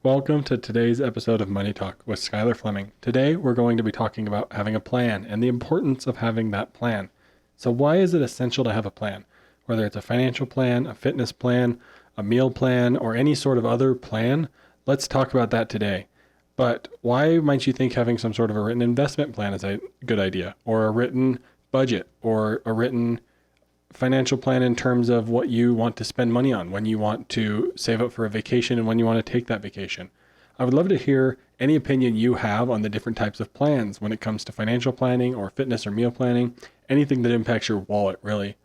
Welcome to today's episode of Money Talk with Skylar Fleming. Today, we're going to be talking about having a plan and the importance of having that plan. So why is it essential to have a plan? Whether it's a financial plan, a fitness plan, a meal plan, or any sort of other plan, let's talk about that today. But why might you think having some sort of a written investment plan is a good idea, or a written budget, or a written financial plan in terms of what you want to spend money on, when you want to save up for a vacation and when you want to take that vacation? I would love to hear any opinion you have on the different types of plans when it comes to financial planning or fitness or meal planning, anything that impacts your wallet really.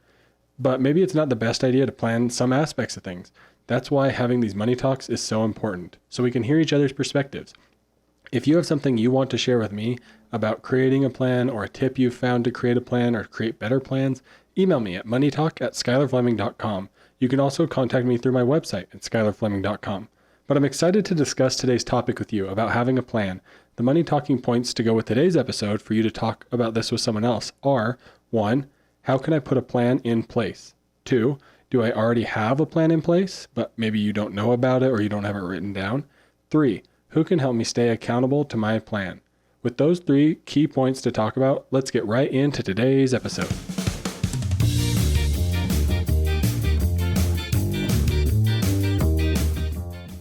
But maybe it's not the best idea to plan some aspects of things. That's why having these money talks is so important, so we can hear each other's perspectives. If you have something you want to share with me about creating a plan or a tip you've found to create a plan or create better plans, email me at moneytalk@skylarfleming.com. You can also contact me through my website at skylarfleming.com. But I'm excited to discuss today's topic with you about having a plan. The money talking points to go with today's episode for you to talk about this with someone else are: 1, how can I put a plan in place? 2, do I already have a plan in place, but maybe you don't know about it or you don't have it written down? 3, who can help me stay accountable to my plan? With those 3 key points to talk about, let's get right into today's episode.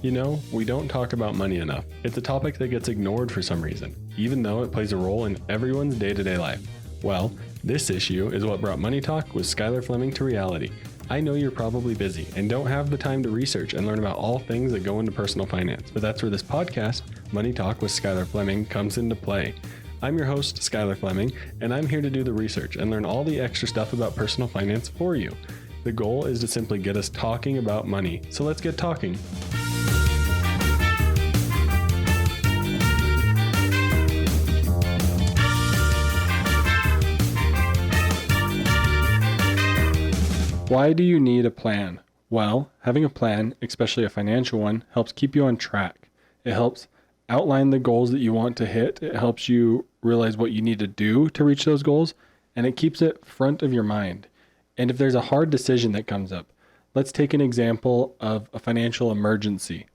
You know, we don't talk about money enough. It's a topic that gets ignored for some reason, even though it plays a role in everyone's day-to-day life. Well, this issue is what brought Money Talk with Skylar Fleming to reality. I know you're probably busy and don't have the time to research and learn about all things that go into personal finance, but that's where this podcast, Money Talk with Skylar Fleming, comes into play. I'm your host, Skylar Fleming, and I'm here to do the research and learn all the extra stuff about personal finance for you. The goal is to simply get us talking about money, so let's get talking. Why do you need a plan? Well, having a plan, especially a financial one, helps keep you on track. It helps outline the goals that you want to hit. It helps you realize what you need to do to reach those goals, and it keeps it front of your mind. And if there's a hard decision that comes up, let's take an example of a financial emergency.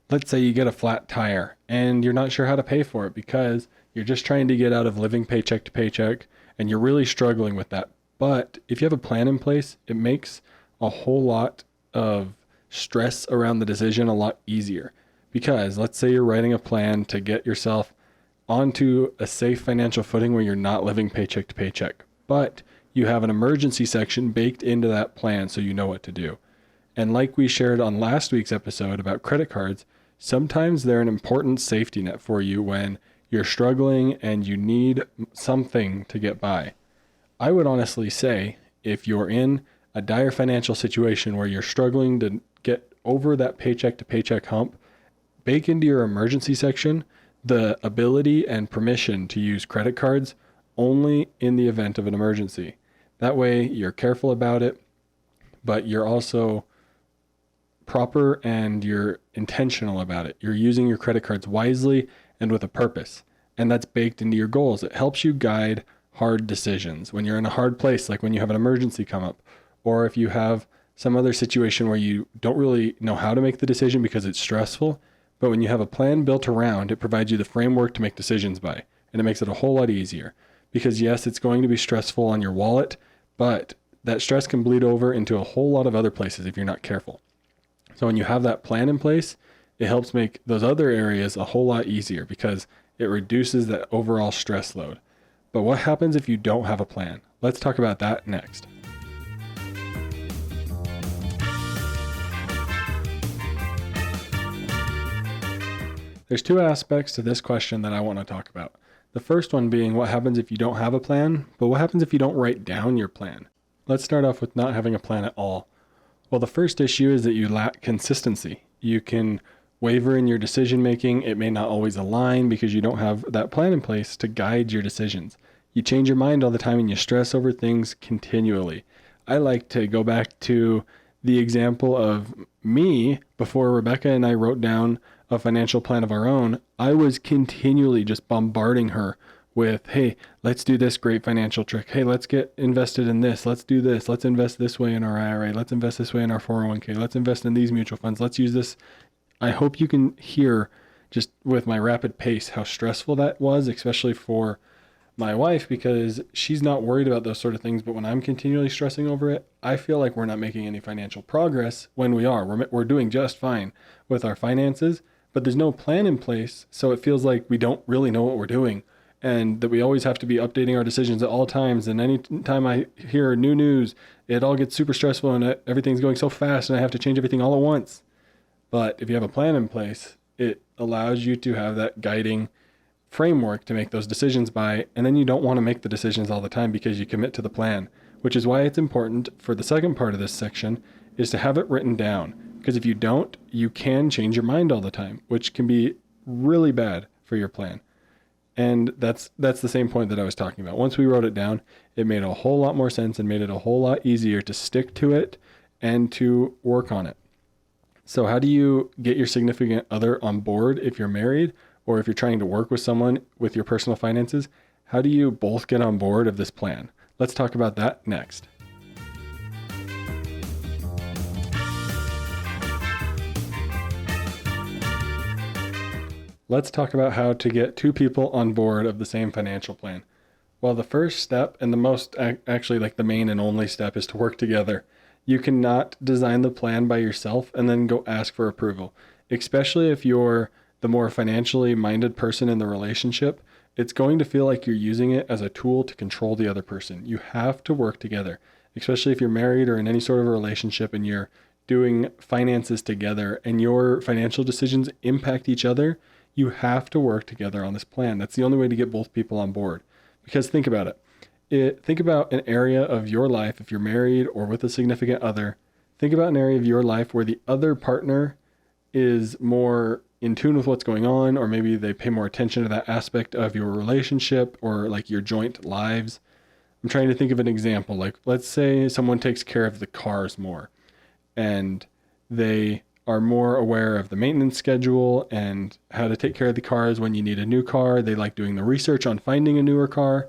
Let's say you get a flat tire and you're not sure how to pay for it because you're just trying to get out of living paycheck to paycheck and you're really struggling with that. But if you have a plan in place, it makes a whole lot of stress around the decision a lot easier. Because let's say you're writing a plan to get yourself onto a safe financial footing where you're not living paycheck to paycheck, but you have an emergency section baked into that plan so you know what to do. And like we shared on last week's episode about credit cards, sometimes they're an important safety net for you when you're struggling and you need something to get by. I would honestly say if you're in a dire financial situation where you're struggling to get over that paycheck to paycheck hump, bake into your emergency section the ability and permission to use credit cards only in the event of an emergency. That way you're careful about it, but you're also proper and you're intentional about it. You're using your credit cards wisely and with a purpose, and that's baked into your goals. It helps you guide hard decisions when you're in a hard place, like when you have an emergency come up, or if you have some other situation where you don't really know how to make the decision because it's stressful. But when you have a plan built around, it provides you the framework to make decisions by, and it makes it a whole lot easier. Because yes, it's going to be stressful on your wallet, but that stress can bleed over into a whole lot of other places if you're not careful. So when you have that plan in place, it helps make those other areas a whole lot easier because it reduces that overall stress load. But what happens if you don't have a plan? Let's talk about that next. There's 2 aspects to this question that I want to talk about. The first one being what happens if you don't have a plan, but what happens if you don't write down your plan? Let's start off with not having a plan at all. Well, the first issue is that you lack consistency. You can waver in your decision making. It may not always align because you don't have that plan in place to guide your decisions. You change your mind all the time and you stress over things continually. I like to go back to the example of me before Rebecca and I wrote down a financial plan of our own. I was continually just bombarding her with, hey, let's do this great financial trick. Hey, let's get invested in this. Let's do this. Let's invest this way in our IRA. Let's invest this way in our 401k. Let's invest in these mutual funds. Let's use this I hope you can hear just with my rapid pace how stressful that was, especially for my wife, because she's not worried about those sort of things. But when I'm continually stressing over it, I feel like we're not making any financial progress when we are. We're doing just fine with our finances, but there's no plan in place. So it feels like we don't really know what we're doing, and that we always have to be updating our decisions at all times. And any time I hear new news, it all gets super stressful and everything's going so fast and I have to change everything all at once. But if you have a plan in place, it allows you to have that guiding framework to make those decisions by, and then you don't want to make the decisions all the time because you commit to the plan, which is why it's important for the second part of this section is to have it written down. Because if you don't, you can change your mind all the time, which can be really bad for your plan. And that's the same point that I was talking about. Once we wrote it down, it made a whole lot more sense and made it a whole lot easier to stick to it and to work on it. So how do you get your significant other on board if you're married, or if you're trying to work with someone with your personal finances? How do you both get on board of this plan? Let's talk about that next. Let's talk about how to get two people on board of the same financial plan. Well, the first step, and the most actually like the main and only step, is to work together. You cannot design the plan by yourself and then go ask for approval, especially if you're the more financially minded person in the relationship. It's going to feel like you're using it as a tool to control the other person. You have to work together, especially if you're married or in any sort of a relationship and you're doing finances together and your financial decisions impact each other. You have to work together on this plan. That's the only way to get both people on board. Because think about it. Think about an area of your life, if you're married or with a significant other, think about an area of your life where the other partner is more in tune with what's going on, or maybe they pay more attention to that aspect of your relationship or like your joint lives. I'm trying to think of an example. Like, let's say someone takes care of the cars more and they are more aware of the maintenance schedule and how to take care of the cars when you need a new car. They like doing the research on finding a newer car.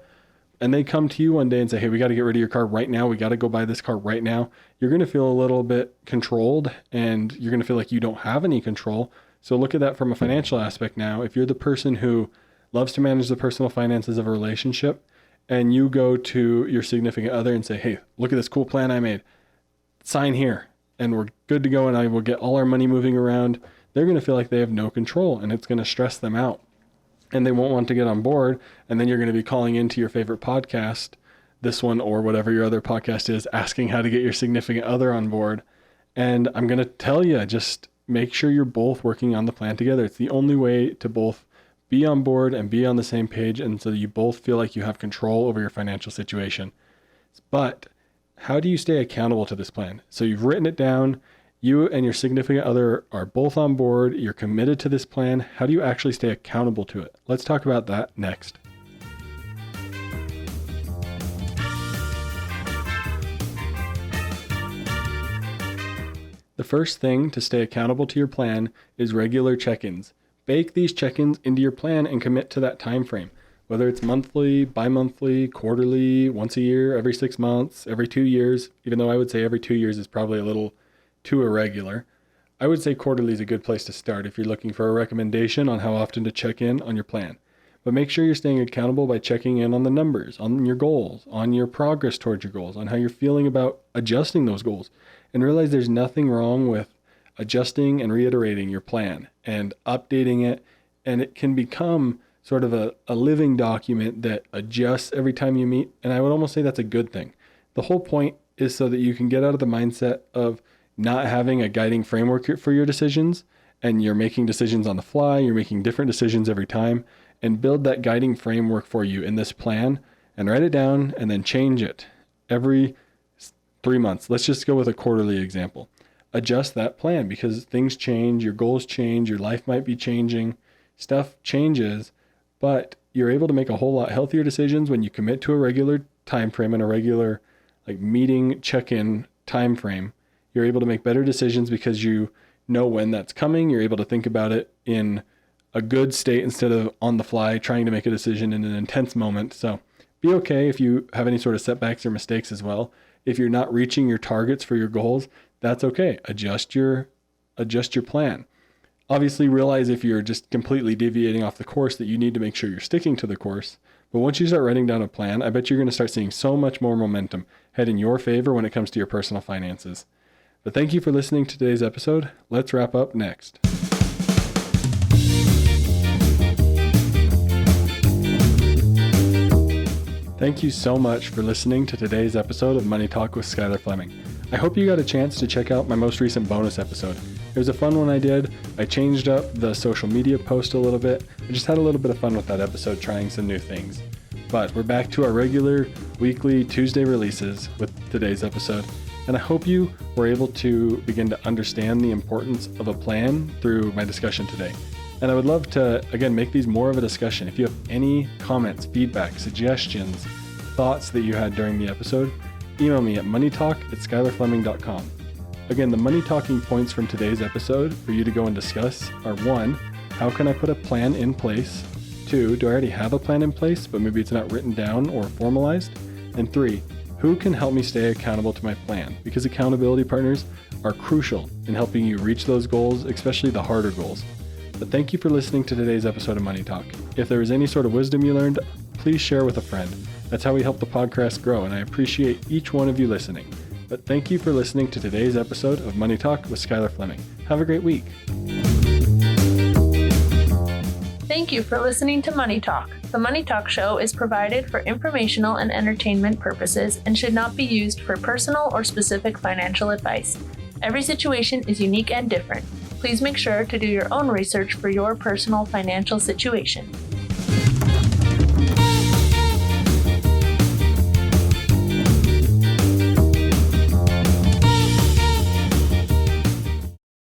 And they come to you one day and say, hey, we got to get rid of your car right now. We got to go buy this car right now. You're going to feel a little bit controlled and you're going to feel like you don't have any control. So look at that from a financial aspect now. If you're the person who loves to manage the personal finances of a relationship and you go to your significant other and say, hey, look at this cool plan I made. Sign here and we're good to go and I will get all our money moving around. They're going to feel like they have no control and it's going to stress them out. And they won't want to get on board. And then you're going to be calling into your favorite podcast, this one or whatever your other podcast is, asking how to get your significant other on board. And I'm going to tell you, just make sure you're both working on the plan together. It's the only way to both be on board and be on the same page. And so you both feel like you have control over your financial situation. But how do you stay accountable to this plan? So you've written it down. You and your significant other are both on board. You're committed to this plan. How do you actually stay accountable to it? Let's talk about that next. The first thing to stay accountable to your plan is regular check-ins. Bake these check-ins into your plan and commit to that time frame. Whether it's monthly, bi-monthly, quarterly, once a year, every 6 months, every 2 years, even though I would say every 2 years is probably a little too irregular. I would say quarterly is a good place to start if you're looking for a recommendation on how often to check in on your plan. But make sure you're staying accountable by checking in on the numbers, on your goals, on your progress towards your goals, on how you're feeling about adjusting those goals. And realize there's nothing wrong with adjusting and reiterating your plan and updating it. And it can become sort of a living document that adjusts every time you meet. And I would almost say that's a good thing. The whole point is so that you can get out of the mindset of not having a guiding framework for your decisions, and you're making decisions on the fly, you're making different decisions every time, and build that guiding framework for you in this plan and write it down and then change it every 3 months. Let's just go with a quarterly example. Adjust that plan because things change, your goals change, your life might be changing, stuff changes, but you're able to make a whole lot healthier decisions when you commit to a regular time frame and a regular like meeting check-in time frame. You're able to make better decisions because you know when that's coming. You're able to think about it in a good state instead of on the fly trying to make a decision in an intense moment. So be okay if you have any sort of setbacks or mistakes as well. If you're not reaching your targets for your goals, that's okay. Adjust your plan. Obviously, realize if you're just completely deviating off the course that you need to make sure you're sticking to the course. But once you start writing down a plan, I bet you're going to start seeing so much more momentum head in your favor when it comes to your personal finances. But thank you for listening to today's episode. Let's wrap up next. Thank you so much for listening to today's episode of Money Talk with Skylar Fleming. I hope you got a chance to check out my most recent bonus episode. It was a fun one I did. I changed up the social media post a little bit. I just had a little bit of fun with that episode, trying some new things. But we're back to our regular weekly Tuesday releases with today's episode. And I hope you were able to begin to understand the importance of a plan through my discussion today. And I would love to, again, make these more of a discussion. If you have any comments, feedback, suggestions, thoughts that you had during the episode, email me at moneytalk@skylarfleming.com. Again, the money talking points from today's episode for you to go and discuss are: 1, how can I put a plan in place? 2, do I already have a plan in place, but maybe it's not written down or formalized? And 3, who can help me stay accountable to my plan? Because accountability partners are crucial in helping you reach those goals, especially the harder goals. But thank you for listening to today's episode of Money Talk. If there was any sort of wisdom you learned, please share with a friend. That's how we help the podcast grow, and I appreciate each one of you listening. But thank you for listening to today's episode of Money Talk with Skylar Fleming. Have a great week. Thank you for listening to Money Talk. The Money Talk show is provided for informational and entertainment purposes and should not be used for personal or specific financial advice. Every situation is unique and different. Please make sure to do your own research for your personal financial situation.